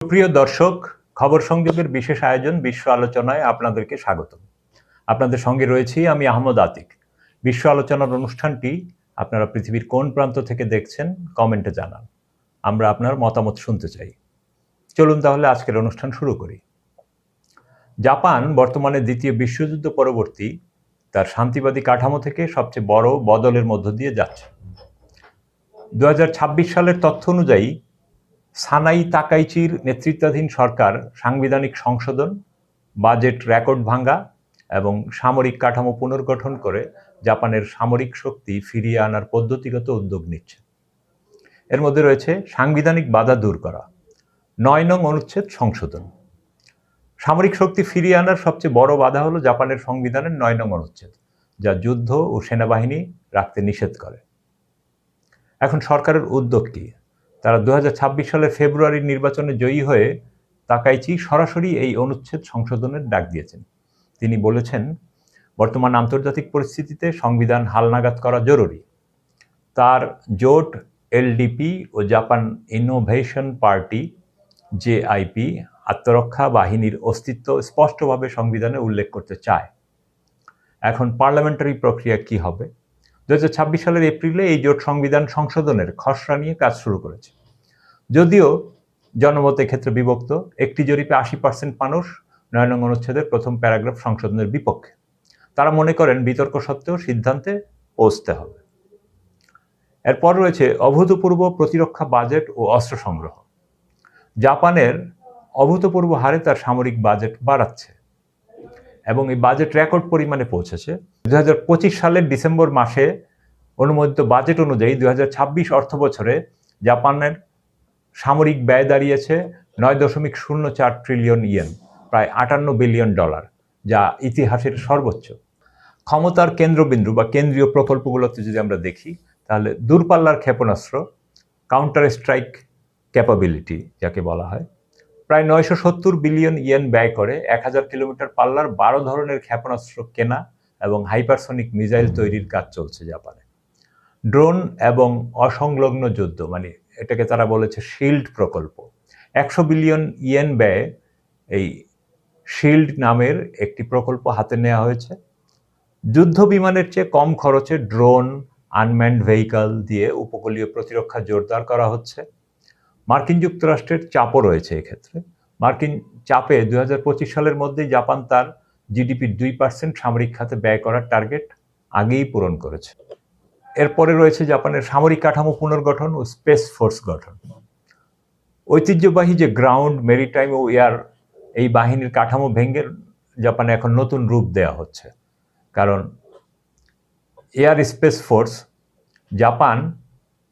প্রিয় দর্শক, খবর সংযোগের বিশেষ আয়োজন বিশ্ব আলোচনায় আপনাদেরকে স্বাগত। আপনাদের সঙ্গে রয়েছি আমি আহমদ আতিক। বিশ্ব আলোচনার অনুষ্ঠানটি আপনারা পৃথিবীর কোন প্রান্ত থেকে দেখছেন কমেন্টে জানান। আমরা আপনার মতামত শুনতে চাই। চলুন তাহলে আজকের অনুষ্ঠান শুরু করি। জাপান বর্তমানে দ্বিতীয় বিশ্বযুদ্ধ পরবর্তী তার শান্তিবাদী কাঠামো থেকে সবচেয়ে বড় বদলের মধ্য দিয়ে যাচ্ছে। 2026 সালের তথ্য অনুযায়ী সানাই তাকাইচির নেতৃত্বাধীন সরকার সাংবিধানিক সংশোধন, বাজেট রেকর্ড ভাঙ্গা এবং সামরিক কাঠামো পুনর্গঠন করে জাপানের সামরিক শক্তি ফিরিয়ে আনার পদ্ধতিগত উদ্যোগ নিচ্ছে। এর মধ্যে রয়েছে সাংবিধানিক বাধা দূর করা, 9 নং অনুচ্ছেদ সংশোধন। সামরিক শক্তি ফিরিয়ে আনার সবচেয়ে বড় বাধা হলো জাপানের সংবিধানের 9 নং অনুচ্ছেদ, যা যুদ্ধ ও সেনাবাহিনী রাখতে নিষেধ করে। এখন সরকারের উদ্যোগ কি? তারা 2026 সালের ফেব্রুয়ারির নির্বাচনে জয়ী হয়ে তাকাইচি সরাসরি এই অনুচ্ছেদ সংশোধনের ডাক দিয়েছেন। তিনি বলেছেন, বর্তমান আন্তর্জাতিক পরিস্থিতিতে সংবিধান হালনাগাদ করা জরুরি। তার জোট এলডিপি ও জাপান ইনোভেশন পার্টি জেআইপি আত্মরক্ষা বাহিনীর অস্তিত্ব স্পষ্টভাবে সংবিধানে উল্লেখ করতে চায়। এখন পার্লামেন্টারি প্রক্রিয়া কি হবে? 2026 সালের এপ্রিলে এই জোট সংবিধান সংশোধনের খসড়া নিয়ে কাজ শুরু করেছে। যদিও জনমত ক্ষেত্রে বিভক্ত, একটি জরিপে 80% মানুষ 9 নং অনুচ্ছেদের প্রথম প্যারাগ্রাফ সংশোধনের বিপক্ষে। তারা মনে করেন বিতর্ক সত্ত্বেও সিদ্ধান্তে পৌঁছতে হবে। এরপর রয়েছে অভূতপূর্ব প্রতিরক্ষা বাজেট ও অস্ত্র সংগ্রহ। জাপানের অভূতপূর্ব হারে তার সামরিক বাজেট বাড়াচ্ছে এবং এই বাজেট রেকর্ড পরিমাণে পৌঁছেছে। 2025 সালের ডিসেম্বর মাসে অনুমোদিত বাজেট অনুযায়ী 2026 অর্থ বছরে জাপানের সামরিক ব্যয় দাঁড়িয়েছে 9.04 ট্রিলিয়ন ইয়েন, প্রায় $58 বিলিয়ন, যা ইতিহাসের সর্বোচ্চ। ক্ষমতার কেন্দ্রবিন্দু বা কেন্দ্রীয় প্রকল্পগুলোতে যদি আমরা দেখি, তাহলে দূরপাল্লার ক্ষেপণাস্ত্র, কাউন্টার স্ট্রাইক ক্যাপাবিলিটি যাকে বলা হয়, প্রায় 970 বিলিয়ন ইয়েন ব্যয় করে 1000 কিলোমিটার পাল্লার 12 ধরনের ক্ষেপণাস্ত্র কেনা এবং হাইপারসনিক মিসাইল তৈরির কাজ চলছে জাপানে। ড্রোন এবং অসংলগ্ন যুদ্ধ, মানে এটাকে তারা বলেছে শিল্ড প্রকল্প, 100 বিলিয়ন ইয়েন ব্যয়ে এই শিল্ড নামের একটি প্রকল্প হাতে নেওয়া হয়েছে। যুদ্ধ বিমানের চেয়ে কম খরচে ড্রোন, আনম্যান্ড ভেহিকল দিয়ে উপকূলীয় প্রতিরক্ষা জোরদার করা হচ্ছে। মার্কিন যুক্তরাষ্ট্রের চাপও রয়েছে এক্ষেত্রে। মার্কিন চাপে 2025 সালের মধ্যেই জাপান তার জিডিপির 2% সামরিক খাতে ব্যয় করার টার্গেট আগেই পূরণ করেছে। এরপরে রয়েছে জাপানের সামরিক কাঠামো পুনর্গঠন ও স্পেস ফোর্স গঠন। ঐতিহ্যবাহী যে গ্রাউন্ড, মেরিটাইম ও এয়ার, এই বাহিনীর কাঠামো ভেঙে জাপানে এখন নতুন রূপ দেওয়া হচ্ছে। কারণ air space force, Japan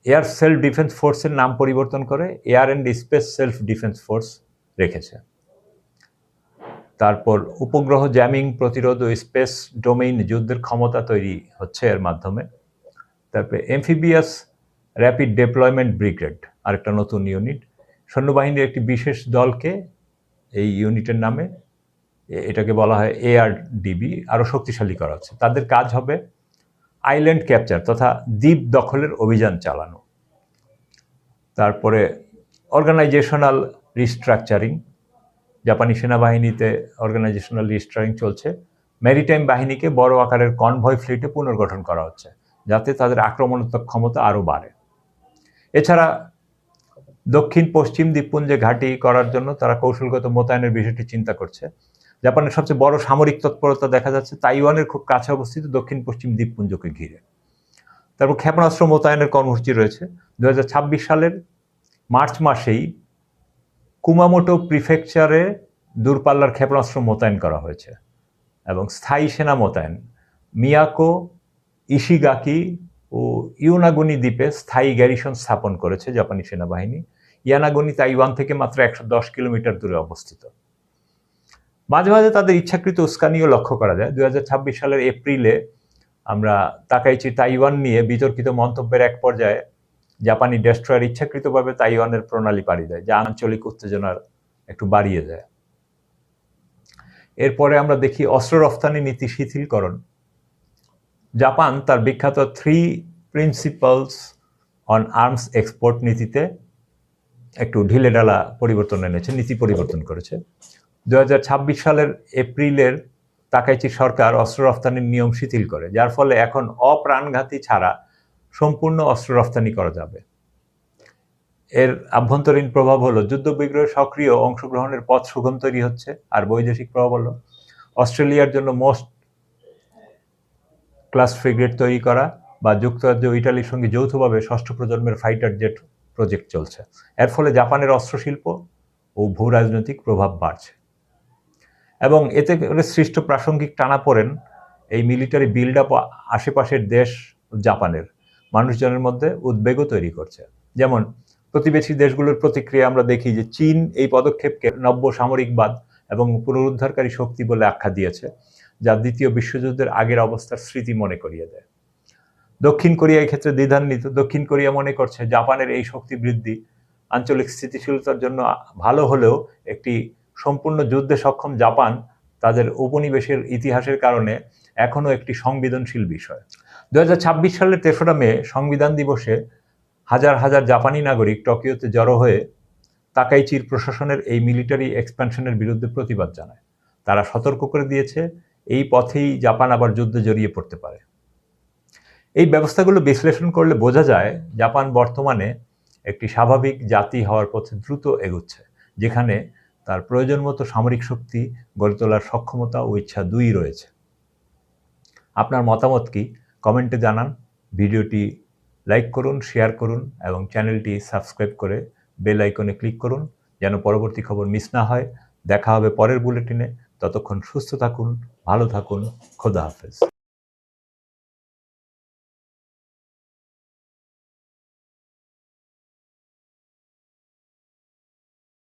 air self defence ফোর্সের নাম পরিবর্তন করে air and space self defence force রেখেছে। তারপর উপগ্রহ জ্যামিং প্রতিরোধ ও স্পেস ডোমেইন যুদ্ধের ক্ষমতা তৈরি হচ্ছে এর মাধ্যমে। তারপরে এমফিবিয়াস র্যাপিড ডেপ্লয়মেন্ট ব্রিগেড, আরেকটা নতুন ইউনিট, সৈন্যবাহিনীর একটি বিশেষ দলকে এই ইউনিটের নামে, এটাকে বলা হয় এআরডিবি, আরও শক্তিশালী করা হচ্ছে। তাদের কাজ হবে আইল্যান্ড ক্যাপচার তথা দ্বীপ দখলের অভিযান চালানো। তারপরে অর্গানাইজেশনাল রিস্ট্রাকচারিং, জাপানি সেনাবাহিনীতে অর্গানাইজেশনাল রিস্ট্রাকচারিং চলছে। ম্যারিটাইম বাহিনীকে বড় আকারের কনভয় ফ্লিটে পুনর্গঠন করা হচ্ছে, যাতে তাদের আক্রমণাত্মক ক্ষমতা আরও বাড়ে। এছাড়া দক্ষিণ পশ্চিম দ্বীপপুঞ্জে ঘাঁটি করার জন্য তারা কৌশলগত মোতায়েনের বিষয়টি চিন্তা করছে। জাপানের সবচেয়ে বড় সামরিক তৎপরতা দেখা যাচ্ছে তাইওয়ানের খুব কাছে অবস্থিত দক্ষিণ পশ্চিম দ্বীপপুঞ্জকে ঘিরে। তারপর ক্ষেপণাস্ত্র মোতায়েনের কর্মসূচি রয়েছে। 2026 সালের মার্চ মাসেই কুমামোটো প্রিফেকচারে দূরপাল্লার ক্ষেপণাস্ত্র মোতায়েন করা হয়েছে এবং স্থায়ী সেনা মোতায়েন। মিয়াকো, ইশিগাকি ও ইউনাগুনি দ্বীপে স্থায়ী গ্যারিসন স্থাপন করেছে জাপানি সেনাবাহিনী। ইয়ানাগুনি তাইওয়ান থেকে মাত্র 110 কিলোমিটার দূরে অবস্থিত। মাঝে মাঝে তাদের ইচ্ছাকৃত উস্কানিও লক্ষ্য করা যায়। 2026 সালের এপ্রিলে আমরা তাকাইচি তাইওয়ান নিয়ে বিতর্কিত মন্তব্যের এক পর্যায়ে জাপানি ডেস্ট্রয়ার ইচ্ছাকৃতভাবে তাইওয়ানের প্রণালী পাড়ি দেয়, যা আঞ্চলিক উত্তেজনার একটু বাড়িয়ে দেয়। এরপরে আমরা দেখি অস্ত্র রফতানি নীতি শিথিলকরণ। জাপান তার বিখ্যাত 3 প্রিন্সিপালস অন আর্মস এক্সপোর্ট নীতিতে একটু ঢিলেঢালা পরিবর্তন এনেছে, নীতি পরিবর্তন করেছে। 2026 সালের এপ্রিলের তাকাইচির সরকার অস্ত্র রফতানির নিয়ম শিথিল করে, যার ফলে এখন অপ্রাণঘাতী ছাড়া সম্পূর্ণ অস্ত্র রফতানি করা যাবে। এর আভ্যন্তরীণ প্রভাব হলো যুদ্ধবিগ্রহে সক্রিয় অংশগ্রহণের পথ সুগম তৈরি হচ্ছে, আর বৈদেশিক প্রভাব হলো অস্ট্রেলিয়ার জন্য মোস্ট ক্লাস ফ্রিগেট তৈরি করা বা যুক্তরাজ্য ও ইটালির সঙ্গে যৌথভাবে ষষ্ঠ প্রজন্মের ফাইটার জেট প্রজেক্ট চলছে। এর ফলে জাপানের অস্ত্রশিল্প ও ভূ রাজনৈতিক প্রভাব বাড়ছে এবং এতে করে সৃষ্ট প্রাসঙ্গিক টানাপোড়েন এই মিলিটারি বিল্ড আপ আশেপাশের দেশ জাপানের মানুষজনের মধ্যে উদ্বেগও তৈরি করছে। যেমন প্রতিবেশী দেশগুলোর প্রতিক্রিয়া আমরা দেখি যে চীন এই পদক্ষেপকে নব্য সামরিকবাদ এবং পুনরুদ্ধারকারী শক্তি বলে আখ্যা দিয়েছে, যা দ্বিতীয় বিশ্বযুদ্ধের আগের অবস্থার স্মৃতি মনে করিয়ে দেয়। দক্ষিণ কোরিয়া এই ক্ষেত্রে দ্বিধান্বিত। দক্ষিণ কোরিয়া মনে করছে জাপানের এই শক্তি বৃদ্ধি আঞ্চলিক স্থিতিশীলতার জন্য ভালো হলেও একটি সম্পূর্ণ যুদ্ধে সক্ষম জাপান তাদের উপনিবেশের ইতিহাসের কারণে এখনও একটি সংবেদনশীল বিষয়। 2026 সালের 3রা মে সংবিধান দিবসে হাজার হাজার জাপানি নাগরিক টোকিওতে জড়ো হয়ে তাকাইচির প্রশাসনের এই মিলিটারি এক্সপ্যানশনের বিরুদ্ধে প্রতিবাদ জানায়। তারা সতর্ক করে দিয়েছে এই পথেই জাপান আবার যুদ্ধে জড়িয়ে পড়তে পারে। এই ব্যবস্থাগুলো বিশ্লেষণ করলে বোঝা যায় জাপান বর্তমানে একটি স্বাভাবিক জাতি হওয়ার পথে দ্রুত এগুচ্ছে, যেখানে তার প্রয়োজন মতো সামরিক শক্তি গড়ে তোলার সক্ষমতা ও ইচ্ছা দুই রয়েছে। আপনার মতামত কি? কমেন্টে জানান। ভিডিওটি লাইক করুন, শেয়ার করুন এবং চ্যানেলটি সাবস্ক্রাইব করে বেল আইকনে ক্লিক করুন যেন পরবর্তী খবর মিস না হয়। দেখা হবে পরের বুলেটিনে। ততক্ষণ সুস্থ থাকুন, ভালো থাকুন। খোদা হাফেজ।